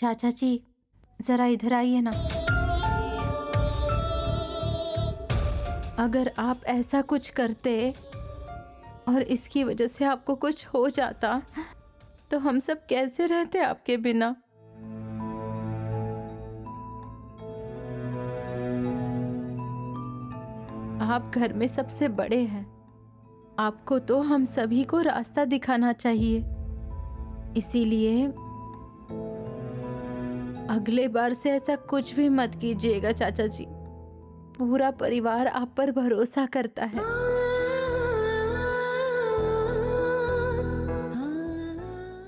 चाचा जी जरा इधर आइए ना। अगर आप ऐसा कुछ करते और इसकी वजह से आपको कुछ हो जाता तो हम सब कैसे रहते आपके बिना। आप घर में सबसे बड़े हैं, आपको तो हम सभी को रास्ता दिखाना चाहिए। इसीलिए अगले बार से ऐसा कुछ भी मत कीजिएगा चाचा जी। पूरा परिवार आप पर भरोसा करता है।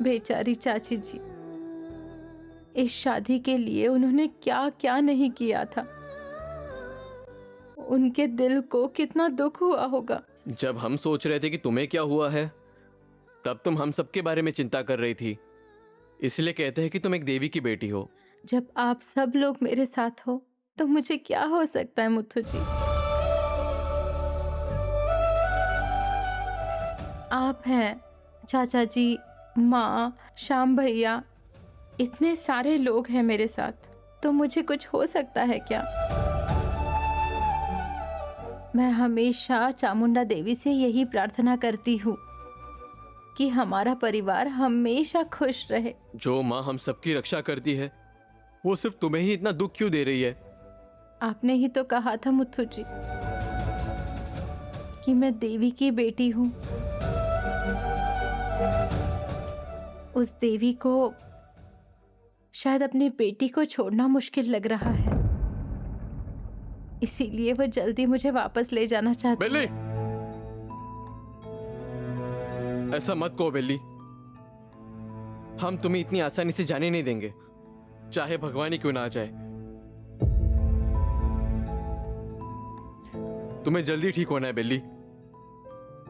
बेचारी चाची जी, इस शादी के लिए उन्होंने क्या क्या नहीं किया था। उनके दिल को कितना दुख हुआ होगा। जब हम सोच रहे थे कि तुम्हें क्या हुआ है, तब तुम हम सबके बारे में चिंता कर रही थी। इसलिए कहते हैं कि तुम एक देवी की बेटी हो। जब आप सब लोग मेरे साथ हो तो मुझे क्या हो सकता है मुथु जी। आप हैं, चाचा जी, माँ, श्याम भैया, इतने सारे लोग हैं मेरे साथ, तो मुझे कुछ हो सकता है क्या। मैं हमेशा चामुंडा देवी से यही प्रार्थना करती हूँ कि हमारा परिवार हमेशा खुश रहे। जो माँ हम सबकी रक्षा करती है, वो सिर्फ तुम्हें ही इतना दुख क्यों दे रही है? आपने ही तो कहा था मुथु जी कि मैं देवी की बेटी हूँ। उस देवी को शायद अपनी बेटी को छोड़ना मुश्किल लग रहा है, इसीलिए वो जल्दी मुझे वापस ले जाना चाहती है। बेली, ऐसा मत कहो बेली। हम तुम्हें इतनी आसानी से जाने नहीं देंगे, चाहे भगवान ही क्यों ना आ जाए। तुम्हें जल्दी ठीक होना है बेली।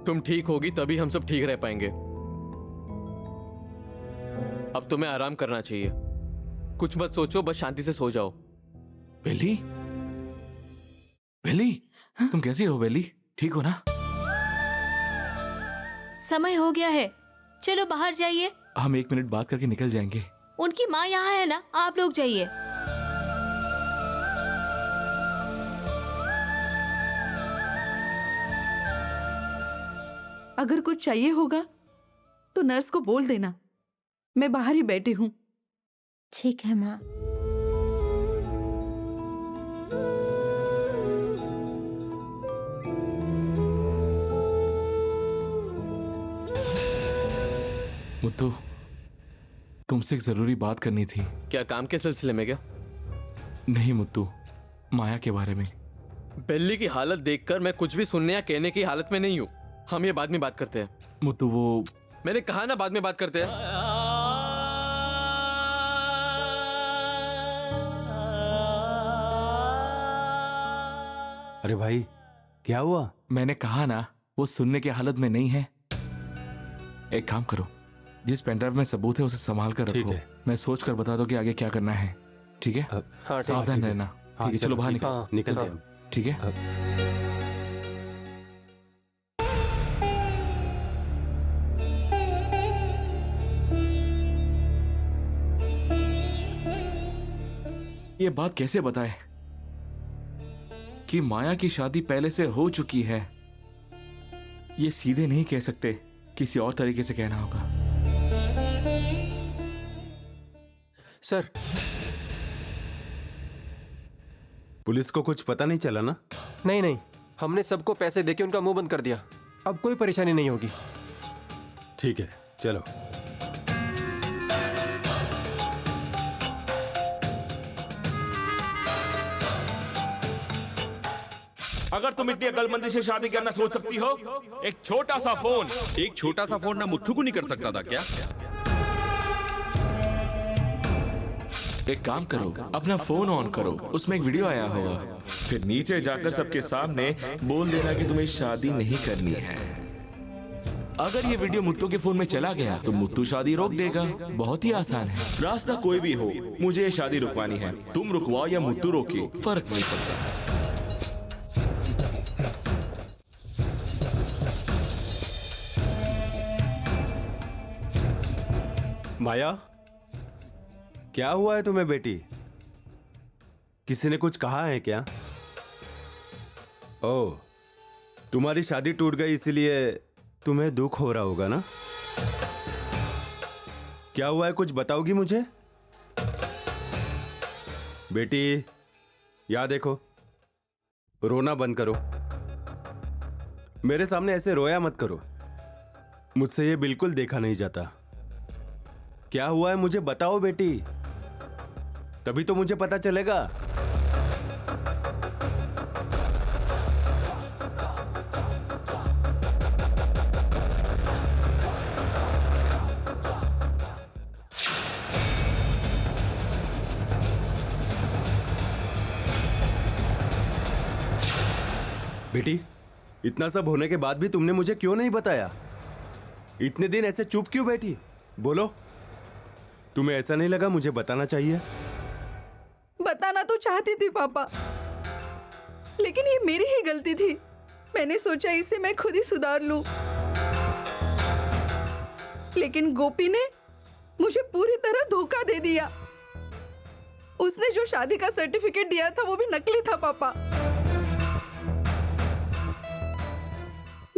तुम ठीक होगी तभी हम सब ठीक रह पाएंगे। अब तुम्हें आराम करना चाहिए। कुछ मत सोचो, बस शांति से सो जाओ। बेली, बेली, तुम कैसी हो बेली? ठीक हो ना? समय हो गया है, चलो बाहर जाइए। हम 1 मिनट बात करके निकल जाएंगे। उनकी माँ यहाँ है ना, आप लोग जाइए। अगर कुछ चाहिए होगा तो नर्स को बोल देना, मैं बाहर ही बैठी हूँ। ठीक है माँ। मुत्तू, तुमसे एक जरूरी बात करनी थी। क्या काम के सिलसिले में क्या? नहीं मुत्तू, माया के बारे में। बेली की हालत देखकर मैं कुछ भी सुनने या कहने की हालत में नहीं हूँ। हम ये बाद में बात करते हैं। मुत्तू, वो मैंने कहा ना बाद में बात करते हैं। अरे भाई, क्या हुआ? मैंने कहा ना, वो सुनने की हालत में नहीं है। एक काम करो, जिस पेनड्राइव में सबूत है उसे संभाल कर ठीक रखो। है। मैं सोच कर बता दो कि आगे क्या करना है। ठीक है? हाँ, सावधान रहना। ठीक है, चलो बाहर निकलो। निकलते हैं। ठीक है? ये बात कैसे बताए कि माया की शादी पहले से हो चुकी है? ये सीधे नहीं कह सकते, किसी और तरीके से कहना होगा। सर, पुलिस को कुछ पता नहीं चला ना? नहीं नहीं, हमने सबको पैसे देके उनका मुंह बंद कर दिया। अब कोई परेशानी नहीं होगी। ठीक है, चलो। अगर तुम इतनी अकलमंदी से शादी करना सोच सकती हो, एक छोटा सा फोन ना मुत्थू को नहीं कर सकता था क्या? एक काम करो, अपना फोन ऑन करो, उसमें एक वीडियो आया होगा। फिर नीचे जाकर सबके सामने बोल देना कि तुम्हें शादी नहीं करनी है। अगर ये वीडियो मुत्तू के फोन में चला गया तो मुत्तू शादी रोक देगा। बहुत ही आसान है। रास्ता कोई भी हो, मुझे ये शादी रुकवानी है। तुम रुकवाओ या मुत्तू रोके, फर्क नहीं पड़ता। माया, क्या हुआ है तुम्हें बेटी? किसी ने कुछ कहा है क्या? ओह, तुम्हारी शादी टूट गई इसीलिए तुम्हें दुख हो रहा होगा ना? क्या हुआ है, कुछ बताओगी मुझे? बेटी, याद देखो, रोना बंद करो। मेरे सामने ऐसे रोया मत करो। मुझसे ये बिल्कुल देखा नहीं जाता। क्या हुआ है मुझे बताओ बेटी, तभी तो मुझे पता चलेगा। बेटी, इतना सब होने के बाद भी तुमने मुझे क्यों नहीं बताया? इतने दिन ऐसे चुप क्यों बैठी? बोलो, तुम्हें ऐसा नहीं लगा मुझे बताना चाहिए? बताना तो चाहती थी पापा, लेकिन ये मेरी ही गलती थी। मैंने सोचा इसे मैं खुद ही सुधार लूं। लेकिन गोपी ने मुझे पूरी तरह धोखा दे दिया। उसने जो शादी का सर्टिफिकेट दिया था वो भी नकली था पापा।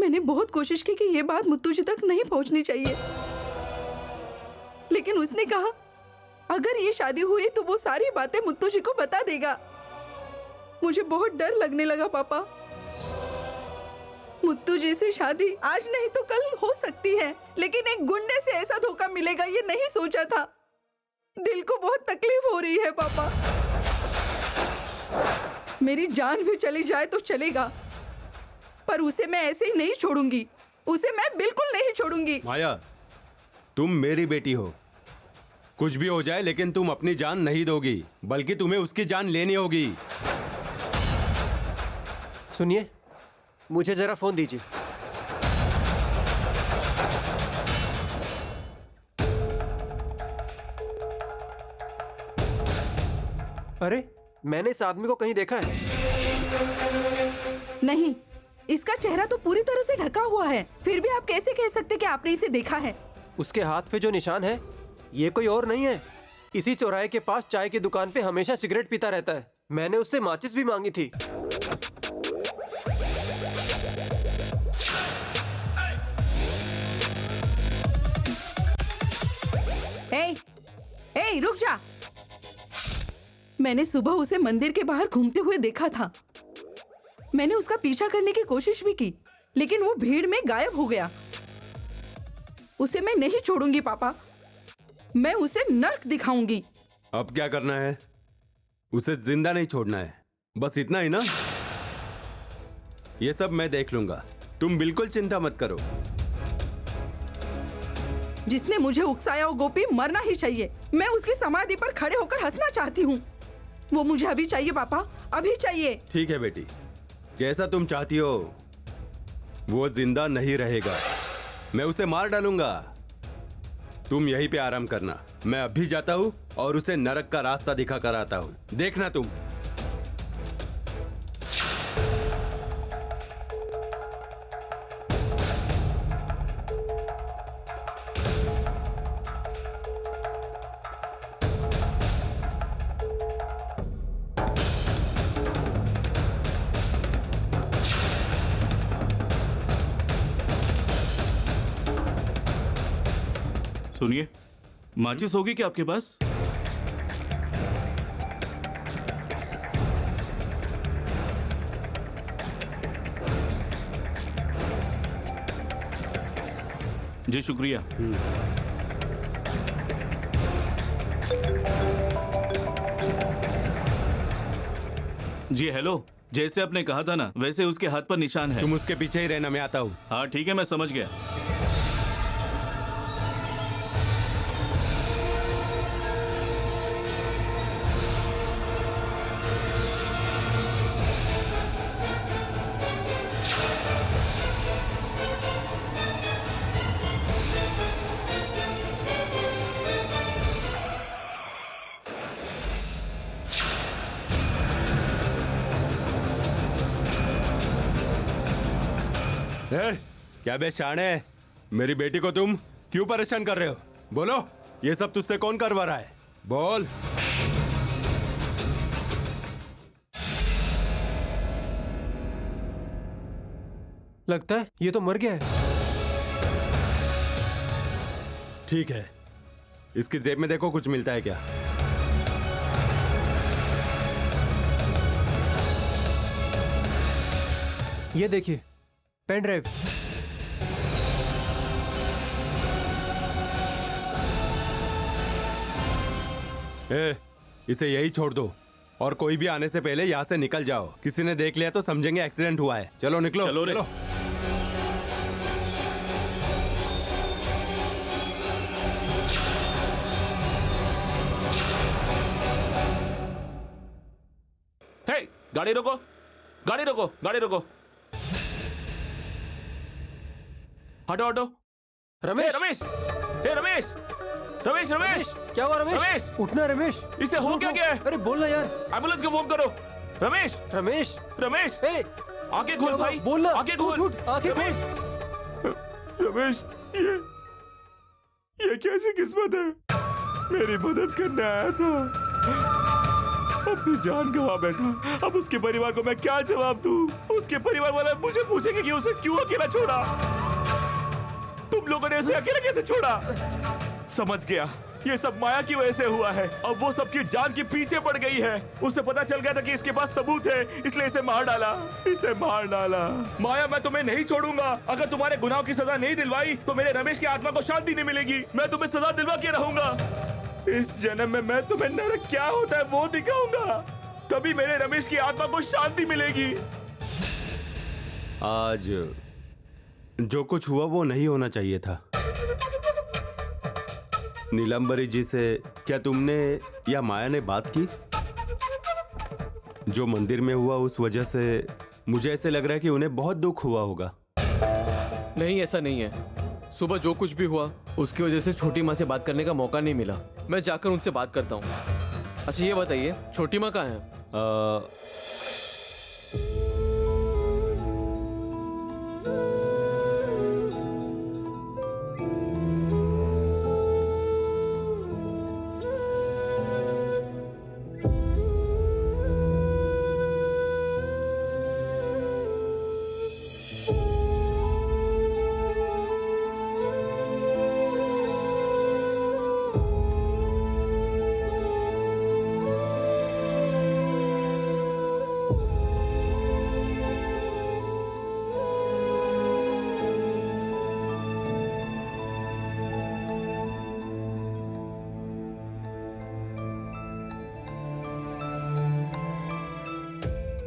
मैंने बहुत कोशिश की कि ये बात मुत्तू जी तक नहीं पहुंचनी चाहिए, लेकिन उसने कहा अगर ये शादी हुई तो वो सारी बातें मुत्तू जी को बता देगा। मुझे बहुत डर लगने लगा पापा। मुत्तू जी से शादी आज नहीं तो कल हो सकती है, लेकिन एक गुंडे से ऐसा धोखा मिलेगा ये नहीं सोचा था। दिल को बहुत तकलीफ हो रही है पापा। मेरी जान भी चली जाए तो चलेगा, पर उसे मैं ऐसे ही नहीं छोड़ूंगी। उसे मैं बिल्कुल नहीं छोड़ूंगी। माया, तुम मेरी बेटी हो। कुछ भी हो जाए लेकिन तुम अपनी जान नहीं दोगी, बल्कि तुम्हें उसकी जान लेनी होगी। सुनिए, मुझे जरा फोन दीजिए। अरे, मैंने इस आदमी को कहीं देखा है। नहीं, इसका चेहरा तो पूरी तरह से ढका हुआ है, फिर भी आप कैसे कह सकते कि आपने इसे देखा है? उसके हाथ पे जो निशान है ये कोई और नहीं है। इसी चौराहे के पास चाय की दुकान पे हमेशा सिगरेट पीता रहता है। मैंने उससे माचिस भी मांगी थी। ए, रुक जा। मैंने सुबह उसे मंदिर के बाहर घूमते हुए देखा था। मैंने उसका पीछा करने की कोशिश भी की, लेकिन वो भीड़ में गायब हो गया। उसे मैं नहीं छोड़ूंगी पापा। मैं उसे नर्क दिखाऊंगी। अब क्या करना है? उसे जिंदा नहीं छोड़ना है, बस इतना ही ना? ये सब मैं देख लूंगा, तुम बिल्कुल चिंता मत करो। जिसने मुझे उकसाया वो गोपी मरना ही चाहिए। मैं उसकी समाधि पर खड़े होकर हंसना चाहती हूँ। वो मुझे अभी चाहिए पापा, अभी चाहिए। ठीक है बेटी, जैसा तुम चाहती हो। वो जिंदा नहीं रहेगा, मैं उसे मार डालूंगा। तुम यहीं पे आराम करना, मैं अभी जाता हूँ और उसे नरक का रास्ता दिखा कर आता हूँ। देखना तुम। सुनिए, माचिस होगी क्या आपके पास? जी शुक्रिया। जी हेलो, जैसे आपने कहा था ना, वैसे उसके हाथ पर निशान है। तुम उसके पीछे ही रहना, मैं आता हूँ। हाँ ठीक है, मैं समझ गया। क्या बे शाणे, मेरी बेटी को तुम क्यों परेशान कर रहे हो? बोलो, ये सब तुझसे कौन करवा रहा है? बोल। लगता है ये तो मर गया है। ठीक है, इसकी जेब में देखो कुछ मिलता है क्या। ये देखिए, पेन ड्राइव। इसे यही छोड़ दो और कोई भी आने से पहले यहाँ से निकल जाओ। किसी ने देख लिया तो समझेंगे एक्सीडेंट हुआ है। चलो निकलो। चलो रे। हे, गाड़ी रोको, गाड़ी रोको, गाड़ी रोको। हटो हटो। रमेश, रमेश, हे रमेश, रमेश, रमेश, क्या हुआ रमेश? रमेश! उठना रमेश। इसे हो क्या गया है? अरे बोलना यार। एम्बुलेंस को फोन करो। रमेश, रमेश, रमेश, ए, आंखें खोल भाई, बोलना। आंखें खोल। उठ, आंखें खोल। रमेश, रमेश, ये कैसी किस्मत है? मेरी मदद करने आया था, अपनी जान गंवा बैठा। अब उसके परिवार को मैं क्या जवाब दूं? उसके परिवार वाले मुझे पूछेंगे कि उसे क्यों अकेला छोड़ा। तुम लोगों ने उसे अकेला कैसे छोड़ा? समझ गया, ये सब माया की वजह से हुआ है। अब वो सबकी जान के पीछे पड़ गई है। उसे पता चल गया था कि इसके पास सबूत है, इसलिए इसे मार डाला, इसे मार डाला। माया, मैं तुम्हें नहीं छोड़ूंगा। अगर तुम्हारे गुनाहों की सजा नहीं दिलवाई तो मेरे रमेश की आत्मा को शांति नहीं मिलेगी। मैं तुम्हें सजा दिलवा के रहूंगा। इस जन्म में मैं तुम्हें नरक क्या होता है वो दिखाऊंगा। तभी मेरे रमेश की आत्मा को शांति मिलेगी। आज जो कुछ हुआ वो नहीं होना चाहिए था। नीलंबरी जी से क्या तुमने या माया ने बात की? जो मंदिर में हुआ उस वजह से मुझे ऐसे लग रहा है कि उन्हें बहुत दुख हुआ होगा। नहीं, ऐसा नहीं है। सुबह जो कुछ भी हुआ उसकी वजह से छोटी माँ से बात करने का मौका नहीं मिला। मैं जाकर उनसे बात करता हूँ। अच्छा ये बताइए, छोटी माँ कहाँ है?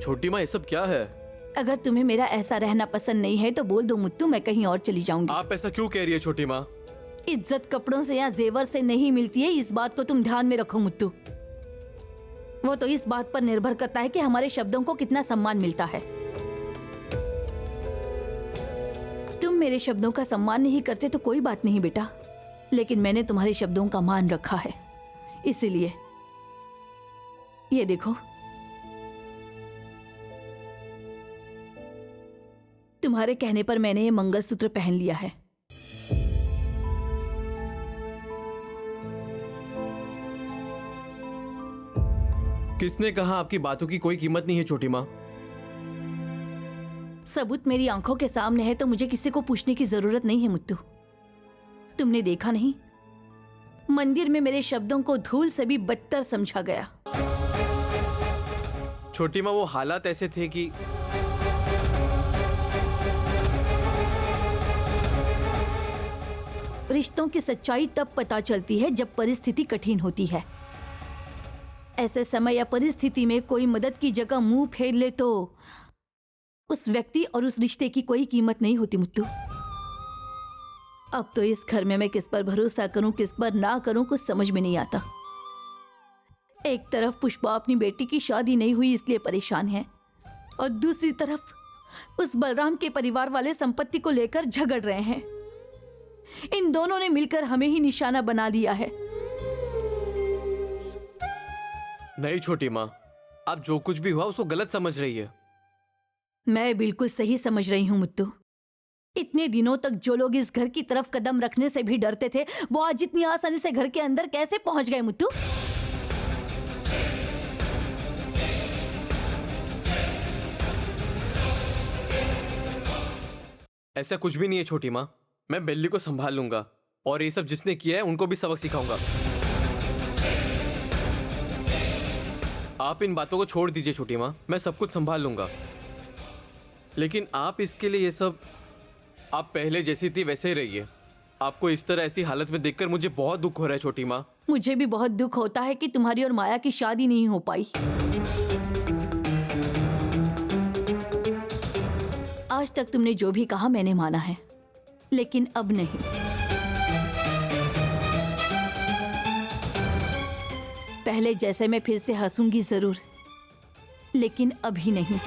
छोटी माँ, ये सब क्या है? अगर तुम्हें मेरा ऐसा रहना पसंद नहीं है तो बोल दो मुत्तू, मैं कहीं और चली जाऊंगी। आप ऐसा क्यों कह रही है छोटी माँ? इज्जत कपड़ों से या जेवर से नहीं मिलती है, इस बात को तुम ध्यान में रखो मुत्तू। वो तो इस बात पर निर्भर करता है कि हमारे शब्दों को कितना सम्मान मिलता है। तुम मेरे शब्दों का सम्मान नहीं करते तो कोई बात नहीं बेटा, लेकिन मैंने तुम्हारे शब्दों का मान रखा है, इसीलिए ये देखो, तुम्हारे कहने पर मैंने ये मंगलसूत्र पहन लिया है। किसने कहा आपकी बातों की कोई कीमत नहीं है छोटी माँ? सबूत मेरी आंखों के सामने है तो मुझे किसी को पूछने की जरूरत नहीं है मुत्तू। तुमने देखा नहीं, मंदिर में मेरे शब्दों को धूल से भी बदतर समझा गया। छोटी माँ, वो हालात ऐसे थे कि रिश्तों की सच्चाई तब पता चलती है जब परिस्थिति कठिन होती है। ऐसे समय या परिस्थिति में कोई मदद की जगह मुंह फेर ले तो उस व्यक्ति और उस रिश्ते की कोई कीमत नहीं होती मुत्तू। अब तो इस घर में मैं किस पर भरोसा करूं, किस पर ना करूं, कुछ समझ में नहीं आता। एक तरफ पुष्पा अपनी बेटी की शादी नहीं हुई इसलिए परेशान है, और दूसरी तरफ उस बलराम के परिवार वाले संपत्ति को लेकर झगड़ रहे हैं। इन दोनों ने मिलकर हमें ही निशाना बना लिया है। नहीं छोटी माँ, आप जो कुछ भी हुआ उसको गलत समझ रही है। मैं बिल्कुल सही समझ रही हूँ मुत्तू। इतने दिनों तक जो लोग इस घर की तरफ कदम रखने से भी डरते थे, वो आज इतनी आसानी से घर के अंदर कैसे पहुंच गए मुत्तू? ऐसा कुछ भी नहीं है छोटी माँ। मैं बिल्ली को संभाल लूंगा और ये सब जिसने किया है उनको भी सबक सिखाऊंगा। आप इन बातों को छोड़ दीजिए छोटी माँ, मैं सब कुछ संभाल लूंगा। लेकिन आप इसके लिए ये सब, आप पहले जैसी थी वैसे ही रहिए। आपको इस तरह ऐसी हालत में देखकर मुझे बहुत दुख हो रहा है छोटी माँ। मुझे भी बहुत दुख होता है कि तुम्हारी और माया की शादी नहीं हो पाई। आज तक तुमने जो भी कहा मैंने माना है, लेकिन अब नहीं। पहले जैसे मैं फिर से हंसूंगी जरूर, लेकिन अभी नहीं।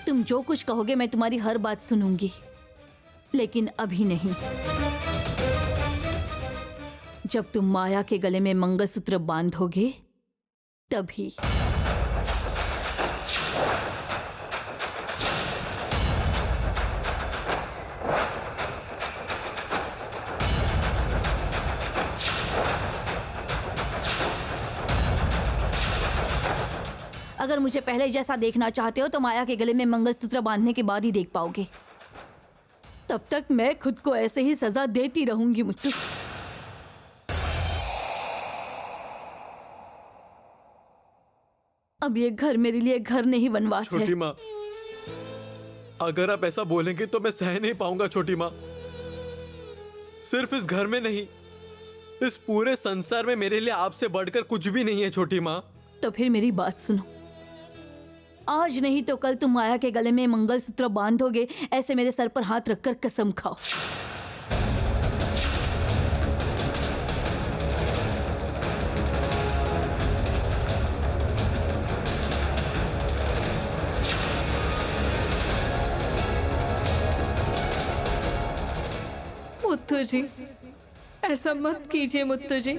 तुम जो कुछ कहोगे मैं तुम्हारी हर बात सुनूंगी, लेकिन अभी नहीं। जब तुम माया के गले में मंगलसूत्र बांधोगे तभी। अगर मुझे पहले जैसा देखना चाहते हो तो माया के गले में मंगलसूत्र बांधने के बाद ही देख पाओगे। तब तक मैं खुद को ऐसे ही सजा देती रहूंगी मुत्तू। अब ये घर मेरे लिए घर नहीं वनवास है। छोटी माँ, अगर आप ऐसा बोलेंगे तो मैं सह नहीं पाऊंगा छोटी माँ। सिर्फ इस घर में नहीं, इस पूरे संसार में मेरे लिए आपसे बढ़कर कुछ भी नहीं है छोटी माँ। तो फिर मेरी बात सुनो। आज नहीं तो कल तुम माया के गले में मंगलसूत्र बांधोगे, ऐसे मेरे सर पर हाथ रखकर कसम खाओ। मुत्तू जी, ऐसा मत कीजिए मुत्तू जी।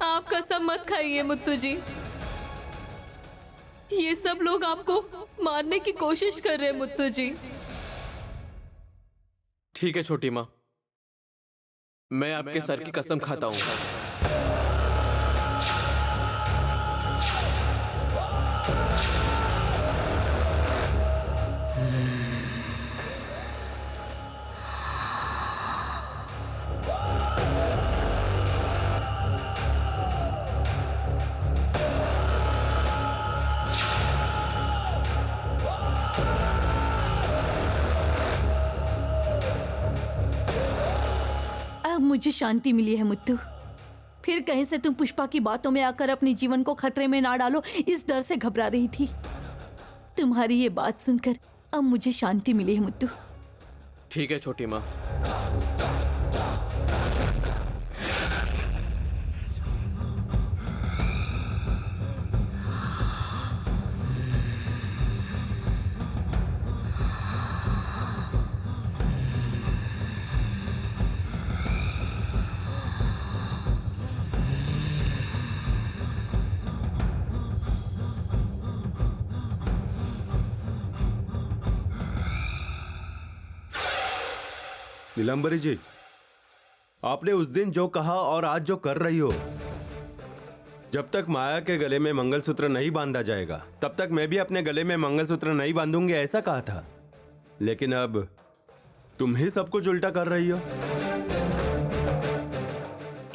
आप कसम मत खाइए मुत्तू जी। ये सब लोग आपको मारने की कोशिश कर रहे हैं मुत्तू जी। ठीक है छोटी माँ, मैं आपके सर की कसम खाता हूँ। अब मुझे शांति मिली है मुत्तू। फिर कहीं से तुम पुष्पा की बातों में आकर अपने जीवन को खतरे में ना डालो, इस डर से घबरा रही थी। तुम्हारी ये बात सुनकर अब मुझे शांति मिली है मुत्तू। ठीक है छोटी माँ। नीलांबरी जी, आपने उस दिन जो कहा और आज जो कर रही हो, जब तक माया के गले में मंगलसूत्र नहीं बांधा जाएगा तब तक मैं भी अपने गले में मंगलसूत्र नहीं बांधूंगी, ऐसा कहा था। लेकिन अब तुम ही सब कुछ उल्टा कर रही हो।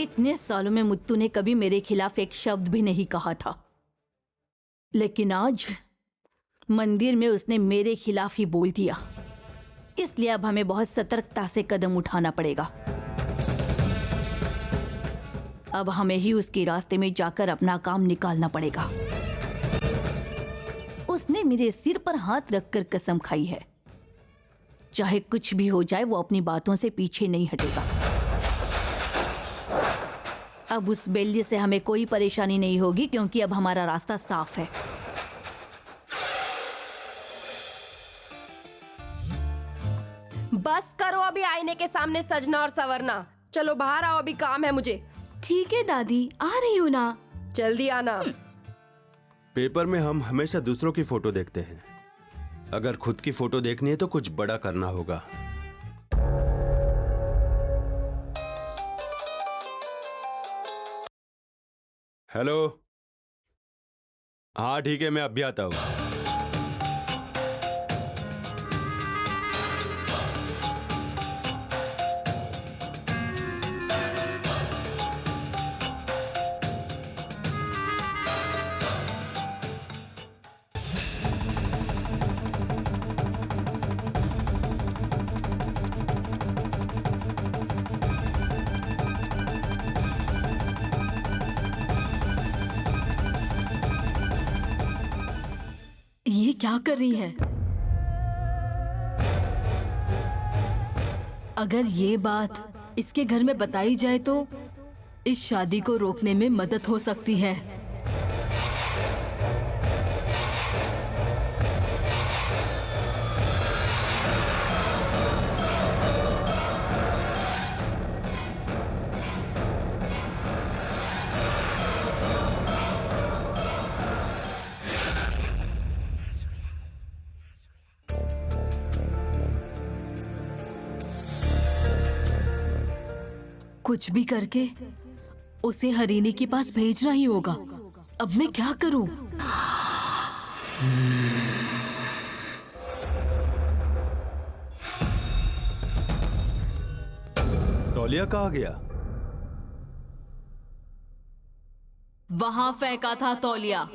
इतने सालों में मुत्तू ने कभी मेरे खिलाफ एक शब्द भी नहीं कहा था, लेकिन आज मंदिर में उसने मेरे खिलाफ ही बोल दिया। इसलिए अब हमें बहुत सतर्कता से कदम उठाना पड़ेगा। अब हमें ही उसके रास्ते में जाकर अपना काम निकालना पड़ेगा। उसने मेरे सिर पर हाथ रखकर कसम खाई है, चाहे कुछ भी हो जाए वो अपनी बातों से पीछे नहीं हटेगा। अब उस बेल्ली से हमें कोई परेशानी नहीं होगी, क्योंकि अब हमारा रास्ता साफ है। बस करो अभी आईने के सामने सजना और संवरना। चलो बाहर आओ, अभी काम है मुझे। ठीक है दादी, आ रही हूँ ना। जल्दी आना। पेपर में हम हमेशा दूसरों की फोटो देखते हैं, अगर खुद की फोटो देखनी है तो कुछ बड़ा करना होगा। हेलो। हाँ ठीक है, मैं अभी आता हूँ। ये क्या कर रही है? अगर ये बात इसके घर में बताई जाए तो इस शादी को रोकने में मदद हो सकती है। कुछ भी करके उसे हरीनी के पास भेजना ही होगा। अब मैं क्या करूं? तौलिया कहाँ गया? वहां फेंका था तौलिया।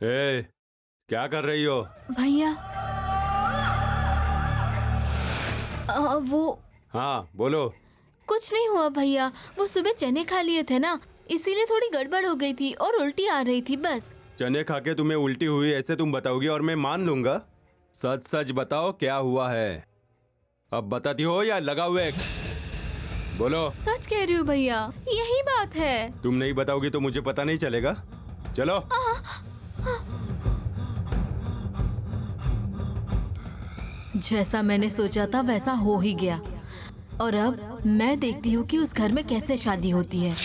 ए, क्या कर रही हो? भैया वो हाँ बोलो। कुछ नहीं हुआ भैया, वो सुबह चने खा लिए थे ना, इसीलिए थोड़ी गड़बड़ हो गई थी और उल्टी आ रही थी बस। चने खा के तुम्हें उल्टी हुई ऐसे तुम बताओगी और मैं मान लूंगा? सच सच बताओ क्या हुआ है? अब बताती हो या लगा हुए? बोलो। सच कह रही हूँ भैया, यही बात है। तुम नहीं बताओगी तो मुझे पता नहीं चलेगा। चलो। जैसा मैंने सोचा था वैसा हो ही गया, और अब मैं देखती हूँ कि उस घर में कैसे शादी होती है।